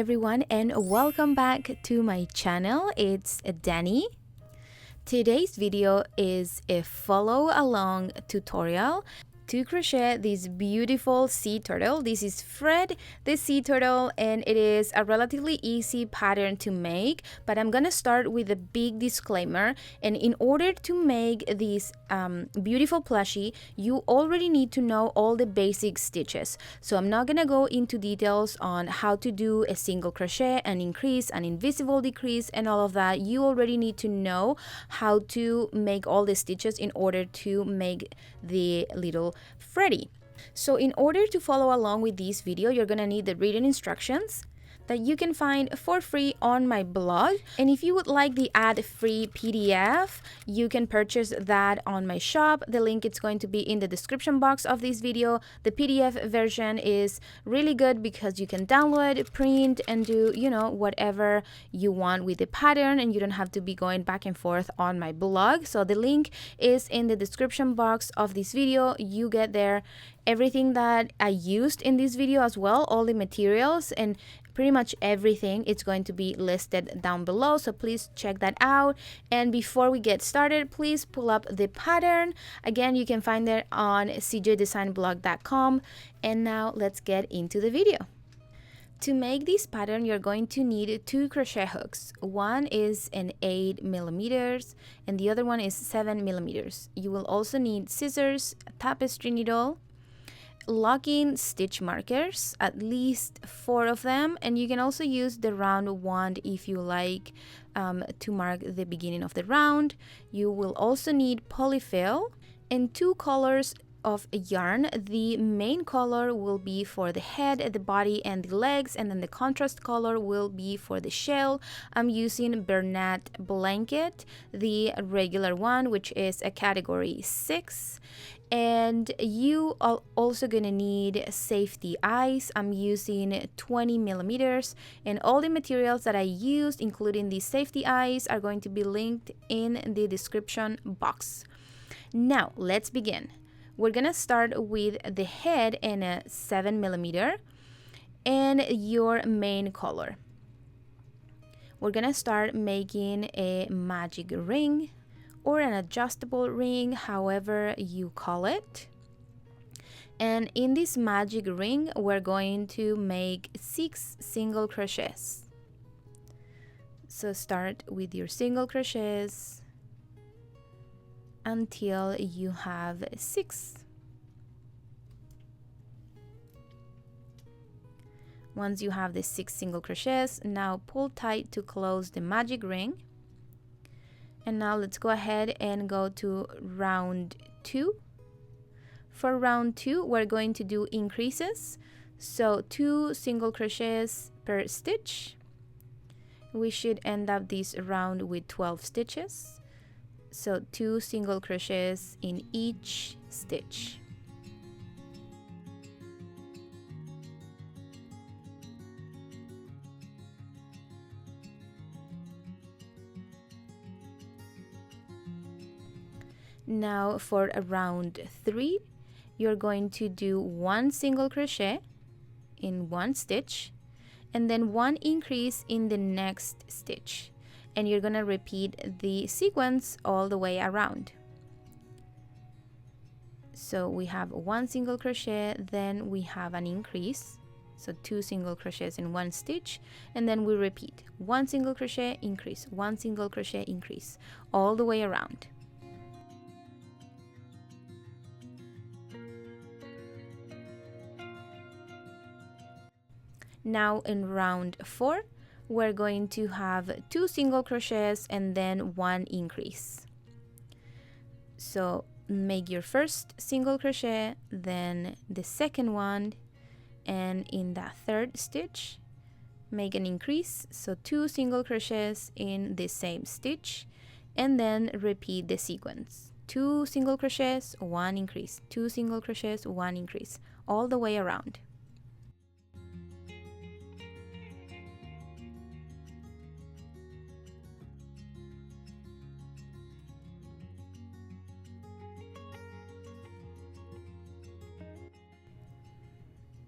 everyone, and welcome back to my channel. It's Danny. Today's video is a follow along tutorial to crochet this beautiful sea turtle. This is Fred the sea turtle, and it is a relatively easy pattern to make, but I'm gonna start with a big disclaimer. And in order to make this beautiful plushie, you already need to know all the basic stitches. So I'm not gonna go into details on how to do a single crochet, an increase, an invisible decrease, and all of that. You already need to know how to make all the stitches in order to make the little Freddy. So in order to follow along with this video, you're gonna need the written instructions that you can find for free on my blog. And if you would like the ad-free PDF, you can purchase that on my shop. The link is going to be in the description box of this video. The PDF version is really good because you can download, print, and do, whatever you want with the pattern, and you don't have to be going back and forth on my blog. So the link is in the description box of this video. You get there everything that I used in this video as well, all the materials and pretty much everything. It's going to be listed down below, so please check that out. And before we get started, please pull up the pattern. Again, you can find it on cjdesignblog.com. And now let's get into the video. To make this pattern, you're going to need 2 crochet hooks. One is an 8mm and the other one is 7mm. You will also need scissors, a tapestry needle, locking stitch markers, at least 4 of them, and you can also use the round wand if you like to mark the beginning of the round. You will also need polyfill and 2 colors of yarn. The main color will be for the head, the body, and the legs, and then the contrast color will be for the shell. I'm using Bernat blanket, the regular one, which is a category 6. And you are also gonna need safety eyes. I'm using 20mm, and all the materials that I used, including the safety eyes, are going to be linked in the description box. Now let's begin. We're gonna start with the head in a 7mm and your main color. We're gonna start making a magic ring or an adjustable ring, however you call it. And in this magic ring, we're going to make 6 single crochets. So start with your single crochets until you have 6. Once you have the 6 single crochets, now pull tight to close the magic ring. And now let's go ahead and go to round 2. For round 2, we're going to do increases. So 2 single crochets per stitch. We should end up this round with 12 stitches. So 2 single crochets in each stitch. Now for round 3, you're going to do 1 single crochet in 1 stitch and then 1 increase in the next stitch, and you're gonna repeat the sequence all the way around. So we have 1 single crochet, then we have an increase, so 2 single crochets in 1 stitch, and then we repeat 1 single crochet, increase, 1 single crochet, increase, all the way around. Now in round 4, we're going to have 2 single crochets and then 1 increase. So make your first single crochet, then the second one, and in that third stitch, make an increase, so 2 single crochets in the same stitch, and then repeat the sequence. 2 single crochets, 1 increase, 2 single crochets, 1 increase, all the way around.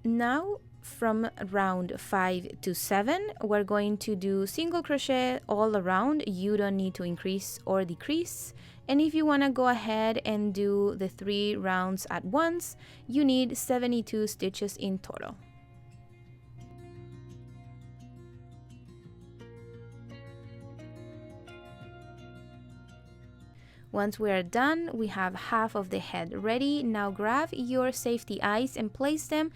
Now from round 5 to 7, we're going to do single crochet all around. You don't need to increase or decrease. And if you want to go ahead and do the 3 rounds at once, you need 72 stitches in total. Once we are done, we have half of the head ready. Now grab your safety eyes and place them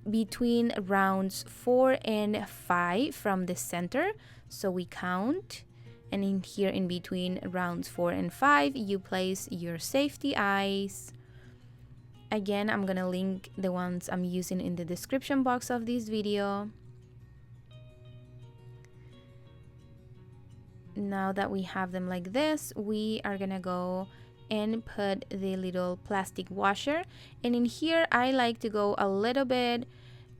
between rounds 4 and 5 from the center. So we count, and in here in between rounds 4 and 5, you place your safety eyes. Again, I'm gonna link the ones I'm using in the description box of this video. Now that we have them like this, we are gonna go and put the little plastic washer, and in here I like to go a little bit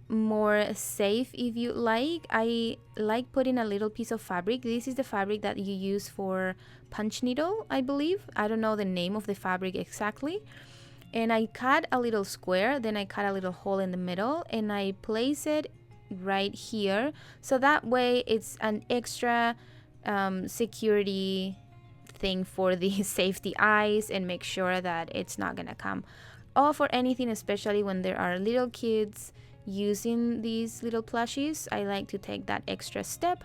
more safe. If you like, I like putting a little piece of fabric. This is the fabric that you use for punch needle, I believe. I don't know the name of the fabric exactly. And I cut a little square, then I cut a little hole in the middle, and I place it right here, so that way it's an extra security thing for the safety eyes, and make sure that it's not gonna come off or anything, especially when there are little kids using these little plushies. I like to take that extra step,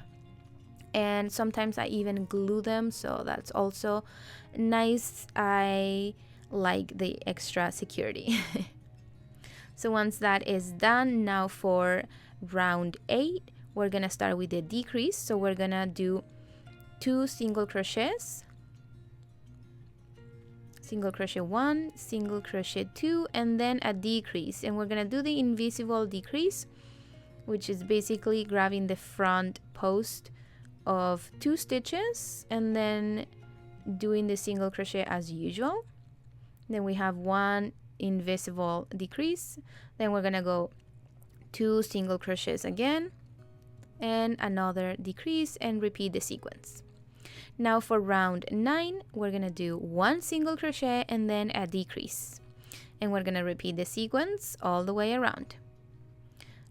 and sometimes I even glue them, so that's also nice. I like the extra security. So once that is done, now for round 8, we're gonna start with the decrease. So we're gonna do 2 single crochets, single crochet 1, single crochet 2, and then a decrease. And we're gonna do the invisible decrease, which is basically grabbing the front post of 2 stitches and then doing the single crochet as usual. Then we have 1 invisible decrease, then we're gonna go 2 single crochets again and another decrease, and repeat the sequence. Now for round 9, we're gonna do 1 single crochet and then a decrease, and we're gonna repeat the sequence all the way around.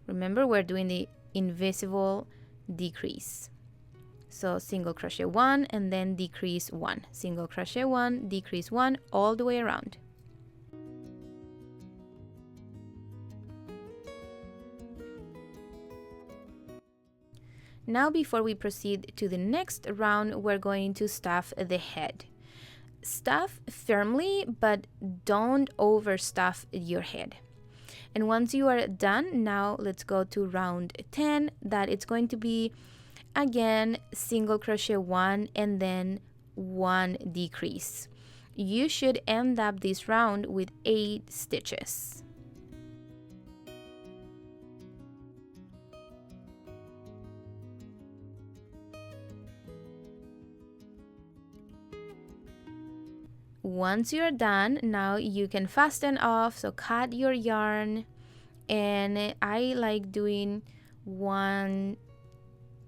Remember, we're doing the invisible decrease. So single crochet 1 and then decrease 1, single crochet 1, decrease 1, all the way around. Now before we proceed to the next round, we're going to stuff the head. Stuff firmly, but don't overstuff your head. And once you are done, now let's go to round 10, that it's going to be again single crochet 1 and then 1 decrease. You should end up this round with 8 stitches. Once you're done, now you can fasten off, so cut your yarn, and I like doing 1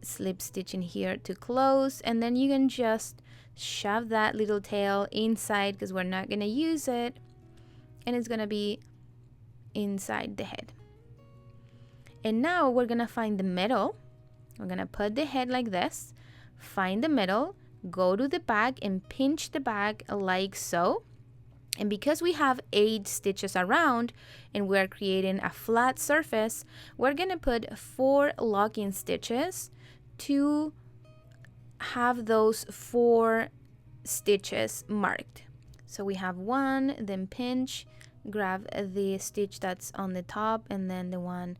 slip stitch in here to close, and then you can just shove that little tail inside because we're not gonna use it, and it's gonna be inside the head. And now we're gonna find the middle. We're gonna put the head like this, find the middle, go to the back and pinch the back like so. And because we have 8 stitches around and we're creating a flat surface, we're gonna put 4 locking stitches to have those 4 stitches marked. So we have 1, then pinch, grab the stitch that's on the top and then the one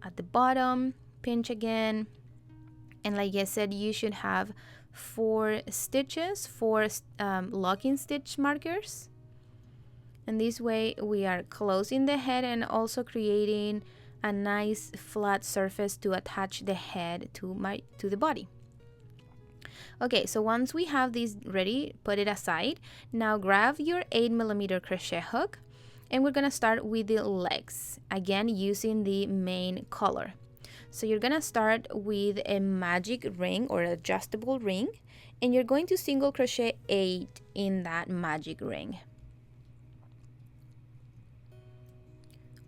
at the bottom, pinch again, and like I said, you should have 4 stitches, 4 locking stitch markers. And this way we are closing the head and also creating a nice flat surface to attach the head to the body. Okay, so once we have this ready, put it aside. Now grab your 8mm crochet hook, and we're gonna start with the legs, again using the main color. So you're gonna start with a magic ring or adjustable ring, and you're going to single crochet 8 in that magic ring.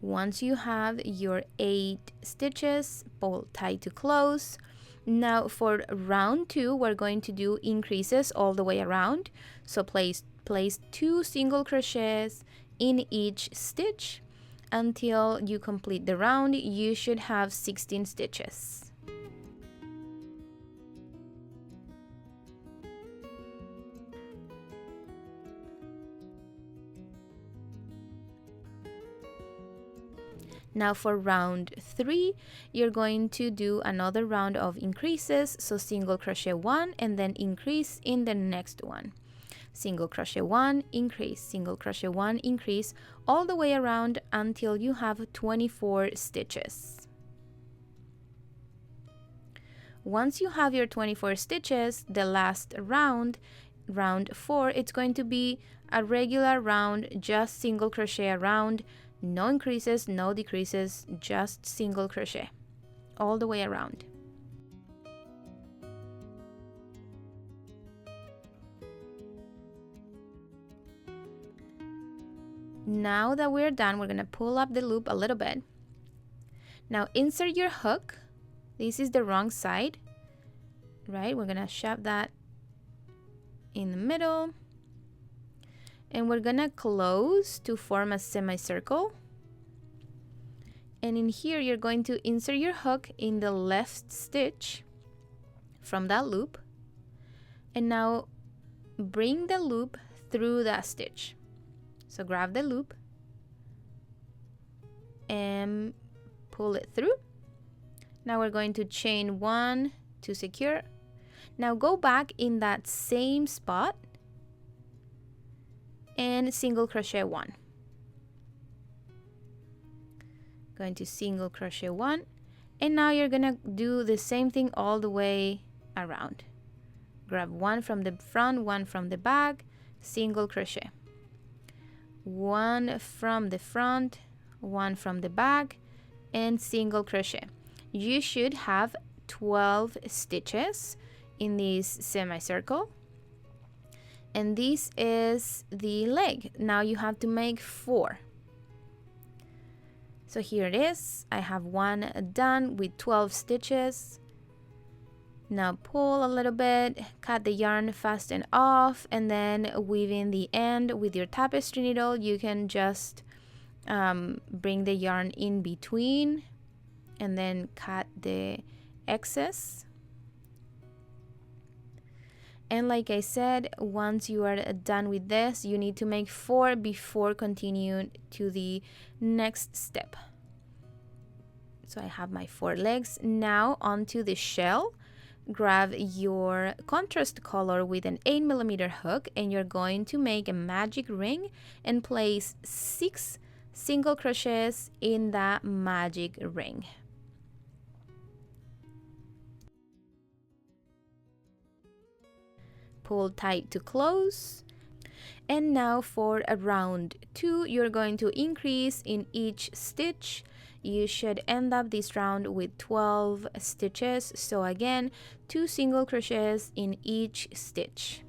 Once you have your 8 stitches, pull tight to close. Now for round 2, we're going to do increases all the way around. So place 2 single crochets in each stitch until you complete the round. You should have 16 stitches. Now for round 3, you're going to do another round of increases. So single crochet 1 and then increase in the next one. Single crochet 1, increase, single crochet 1, increase, all the way around until you have 24 stitches. Once you have your 24 stitches, the last round, round 4, it's going to be a regular round, just single crochet around. No increases, no decreases, just single crochet all the way around. Now that we're done, we're gonna pull up the loop a little bit. Now insert your hook. This is the wrong side, right? We're gonna shove that in the middle. And we're gonna close to form a semicircle. And in here, you're going to insert your hook in the left stitch from that loop. And now bring the loop through that stitch. So grab the loop and pull it through. Now we're going to chain 1 to secure. Now go back in that same spot and single crochet 1. Going to single crochet 1, and now you're gonna do the same thing all the way around. Grab 1 from the front, 1 from the back, single crochet. 1 from the front, 1 from the back, and single crochet. You should have 12 stitches in this semicircle. And this is the leg. Now you have to make 4. So here it is. I have 1 done with 12 stitches. Now pull a little bit, cut the yarn fast and off, and then weave in the end with your tapestry needle. You can just bring the yarn in between and then cut the excess. And like I said, once you are done with this, you need to make 4 before continuing to the next step. So I have my 4 legs. Now onto the shell. Grab your contrast color with an 8mm hook, and you're going to make a magic ring and place 6 single crochets in that magic ring. Pull tight to close. And now for a round 2, you're going to increase in each stitch. You should end up this round with 12 stitches. So again, 2 single crochets in each stitch.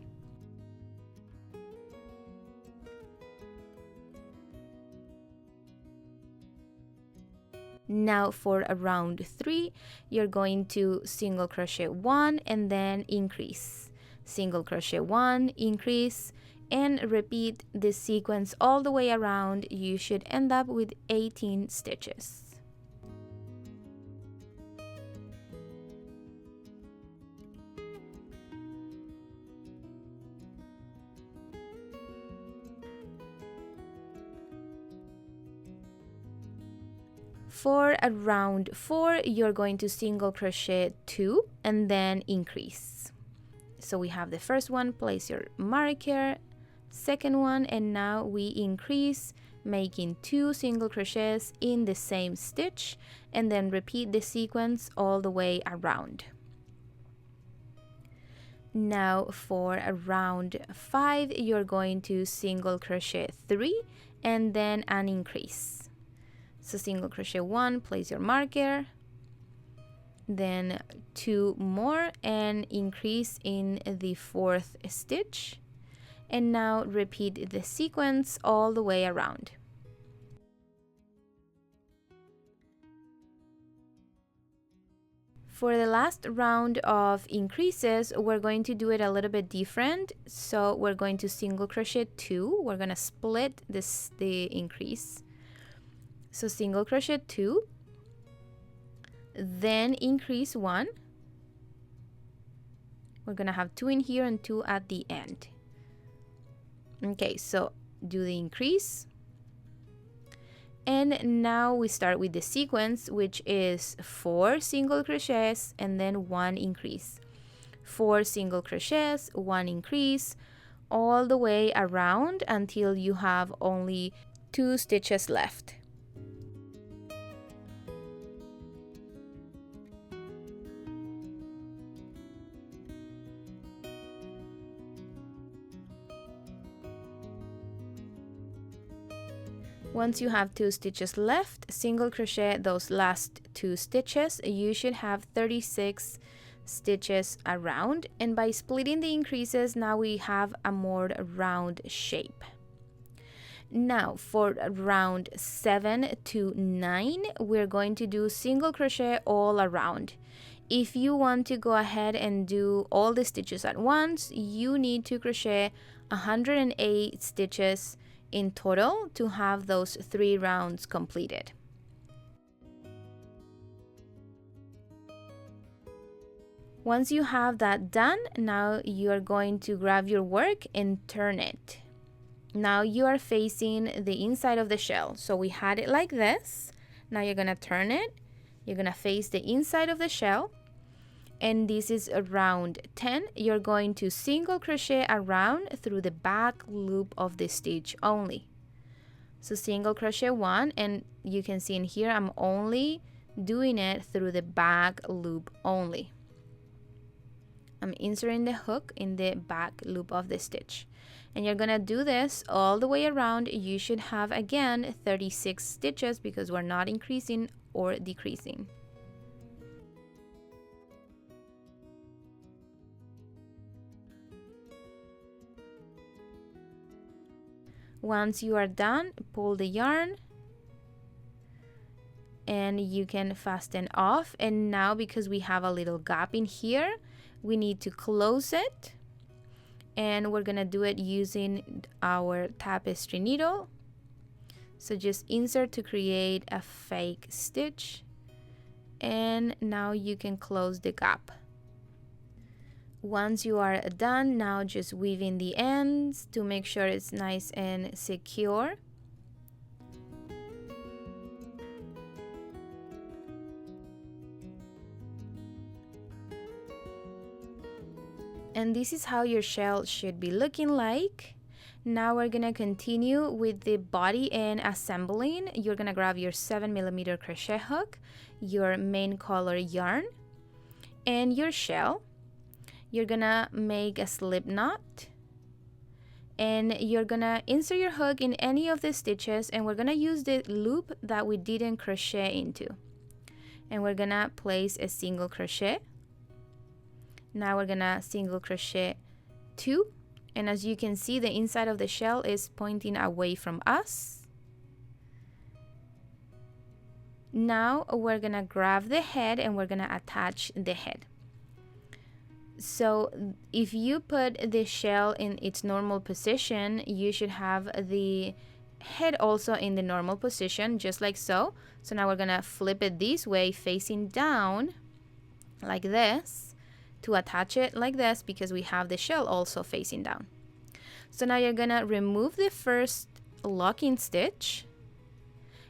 Now for a round 3, you're going to single crochet 1 and then increase. Single crochet 1, increase, and repeat this sequence all the way around. You should end up with 18 stitches. For a round 4, you're going to single crochet 2 and then increase. So we have the first one, place your marker, second one, and now we increase, making 2 single crochets in the same stitch, and then repeat the sequence all the way around. Now for a round 5, you're going to single crochet 3 and then an increase. So single crochet 1, place your marker, then 2 more and increase in the 4th stitch, and now repeat the sequence all the way around. For the last round of increases, we're going to do it a little bit different. So we're going to single crochet 2. We're going to split the increase. So single crochet 2, then increase 1. We're going to have 2 in here and 2 at the end. Okay, so do the increase. And now we start with the sequence, which is 4 single crochets and then 1 increase. 4 single crochets, 1 increase, all the way around until you have only 2 stitches left. Once you have 2 stitches left, single crochet those last 2 stitches. You should have 36 stitches around, and by splitting the increases, now we have a more round shape. Now for round 7 to 9, we're going to do single crochet all around. If you want to go ahead and do all the stitches at once, you need to crochet 108 stitches in total to have those 3 rounds completed. Once you have that done, now you are going to grab your work and turn it. Now you are facing the inside of the shell. So we had it like this. Now you're going to turn it. You're going to face the inside of the shell. And this is round 10. You're going to single crochet around through the back loop of the stitch only. So single crochet 1, and you can see in here I'm only doing it through the back loop only. I'm inserting the hook in the back loop of the stitch. And you're gonna do this all the way around. You should have again 36 stitches because we're not increasing or decreasing. Once you are done, pull the yarn and you can fasten off. And now because we have a little gap in here, we need to close it. And we're gonna do it using our tapestry needle. So just insert to create a fake stitch. And now you can close the gap. Once you are done, now just weave in the ends to make sure it's nice and secure. And this is how your shell should be looking like. Now we're gonna continue with the body and assembling. You're gonna grab your 7mm crochet hook, your main color yarn, and your shell. You're gonna make a slip knot, and you're gonna insert your hook in any of the stitches, and we're gonna use the loop that we didn't crochet into. And we're gonna place a single crochet. Now we're gonna single crochet 2, and as you can see, the inside of the shell is pointing away from us. Now we're gonna grab the head and we're gonna attach the head. So if you put the shell in its normal position, you should have the head also in the normal position, just like so. So now we're gonna flip it this way, facing down like this, to attach it like this because we have the shell also facing down. So now you're gonna remove the first locking stitch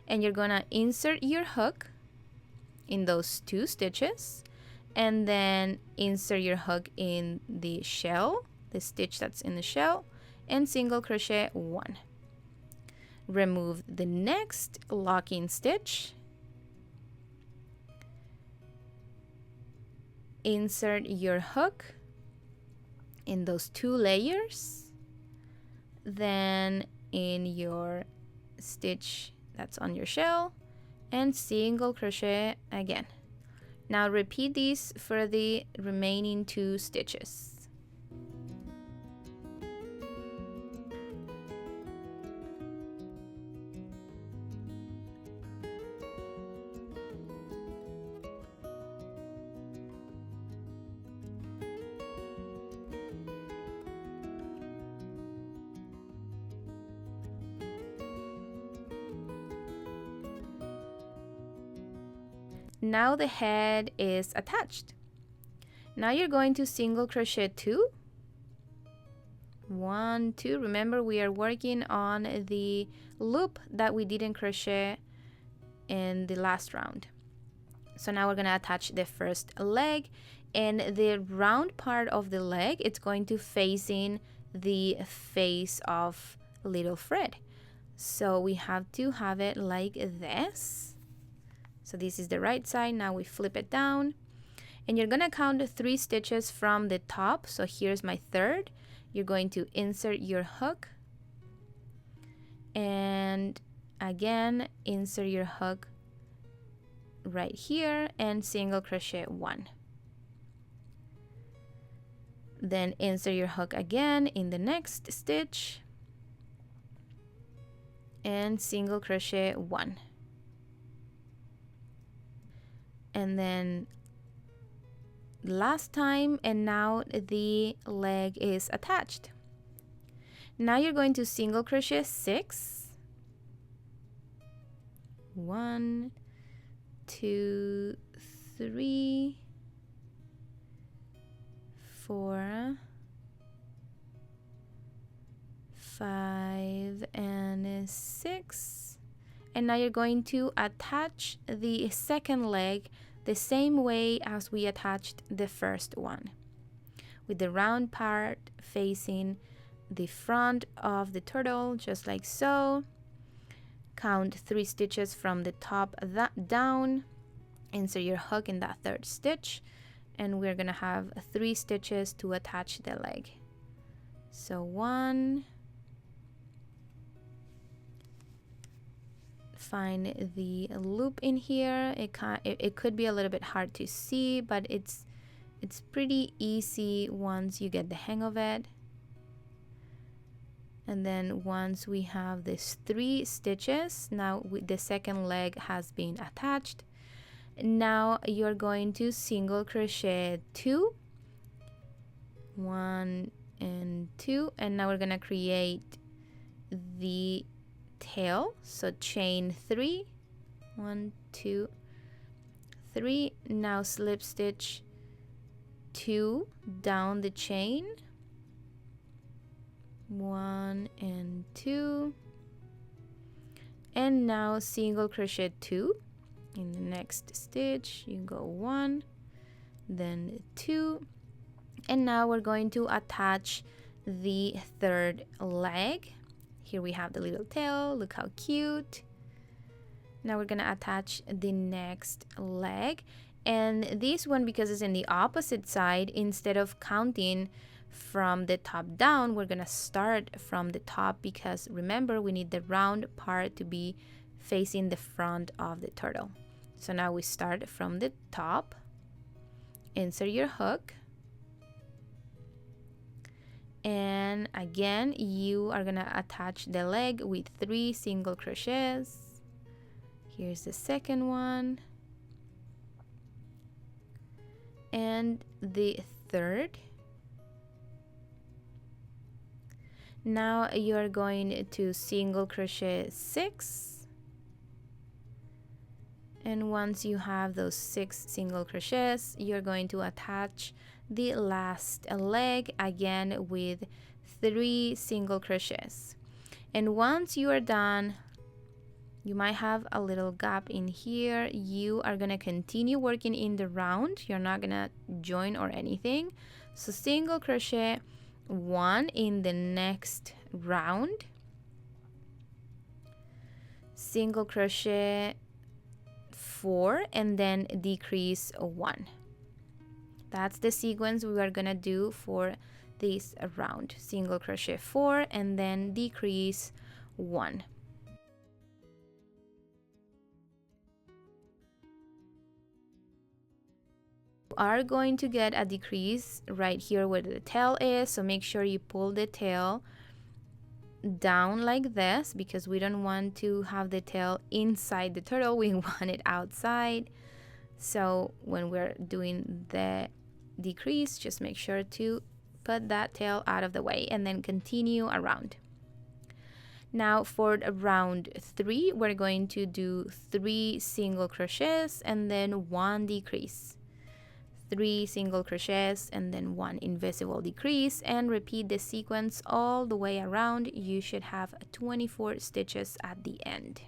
and you're gonna insert your hook in those 2 stitches, and then insert your hook in the shell, the stitch that's in the shell, and single crochet 1. Remove the next locking stitch, insert your hook in those 2 layers, then in your stitch that's on your shell, and single crochet again. Now repeat this for the remaining 2 stitches. Now the head is attached. Now you're going to single crochet 2, 1, 2. Remember, we are working on the loop that we didn't crochet in the last round. So now we're going to attach the first leg, and the round part of the leg, it's going to facing the face of little Fred. So we have to have it like this. So this is the right side. Now we flip it down, and you're gonna count 3 stitches from the top. So here's my third. You're going to insert your hook, and again insert your hook right here and single crochet 1. Then insert your hook again in the next stitch and single crochet 1. And then last time, and now the leg is attached. Now you're going to single crochet 6, 1, 2, 3, 4, 5, and 6. And now you're going to attach the second leg the same way as we attached the first one, with the round part facing the front of the turtle, just like so. Count 3 stitches from the top down, insert your hook in that third stitch, and we're gonna have 3 stitches to attach the leg. So 1, find the loop in here. It could be a little bit hard to see, but it's pretty easy once you get the hang of it. And then once we have these 3 stitches, now the second leg has been attached. Now you're going to single crochet 2, 1 and 2, and now we're gonna create the tail. So chain 3, 1, 2, 3. Now slip stitch 2 down the chain, 1 and 2, and now single crochet 2 in the next stitch. You go 1, then 2, and now we're going to attach the third leg. Here we have the little tail. Look how cute. Now we're gonna attach the next leg, and this one, because it's in the opposite side, instead of counting from the top down, we're gonna start from the top, because remember, we need the round part to be facing the front of the turtle. So now we start from the top, insert your hook, and again you are gonna attach the leg with 3 single crochets. Here's the second one and the third. Now you're going to single crochet 6, and once you have those 6 single crochets, you're going to attach the last leg again with 3 single crochets. And once you are done, you might have a little gap in here. You are gonna continue working in the round. You're not gonna join or anything. So single crochet 1 in the next round, single crochet 4, and then decrease 1. That's the sequence we are gonna do for this round. Single crochet 4 and then decrease 1. You are going to get a decrease right here where the tail is, so make sure you pull the tail down like this, because we don't want to have the tail inside the turtle, we want it outside. So when we're doing the decrease, just make sure to put that tail out of the way and then continue around. Now for round 3, we're going to do 3 single crochets and then 1 decrease. 3 single crochets and then 1 invisible decrease, and repeat the sequence all the way around. You should have 24 stitches at the end.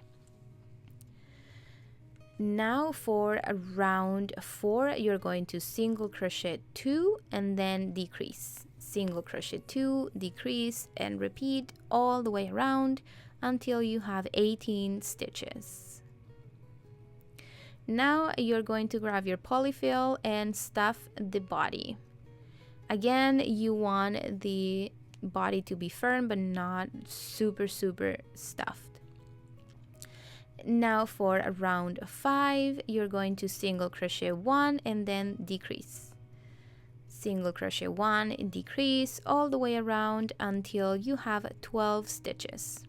Now for round 4, you're going to single crochet 2 and then decrease. Single crochet 2, decrease, and repeat all the way around until you have 18 stitches. Now you're going to grab your polyfill and stuff the body. Again, you want the body to be firm but not super stuffed. Now for round 5, you're going to single crochet 1 and then decrease. Single crochet 1, decrease all the way around until you have 12 stitches.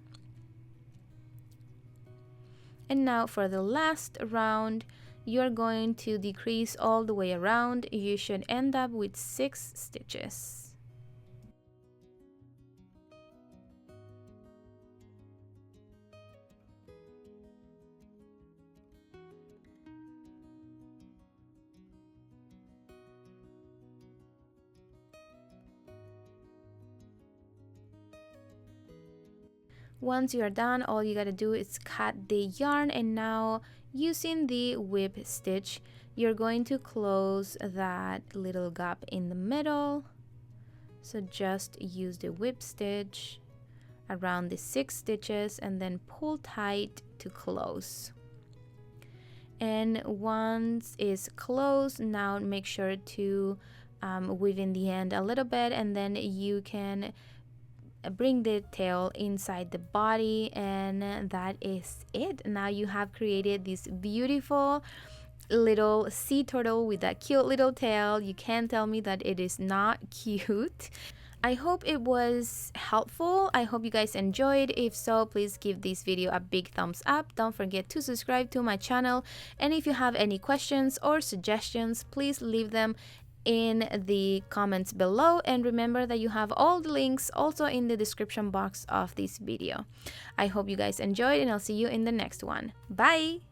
And now for the last round, you're going to decrease all the way around. You should end up with 6 stitches. Once you're done, all you gotta do is cut the yarn, and now using the whip stitch, you're going to close that little gap in the middle. So just use the whip stitch around the 6 stitches and then pull tight to close. And once it's closed, now make sure to weave in the end a little bit, and then you can bring the tail inside the body, and that is it. Now you have created this beautiful little sea turtle with that cute little tail. You can't tell me that it is not cute. I hope it was helpful. I hope you guys enjoyed. If so, please give this video a big thumbs up. Don't forget to subscribe to my channel, and if you have any questions or suggestions, please leave them in the comments below, and remember that you have all the links also in the description box of this video. I hope you guys enjoyed, and I'll see you in the next one. Bye!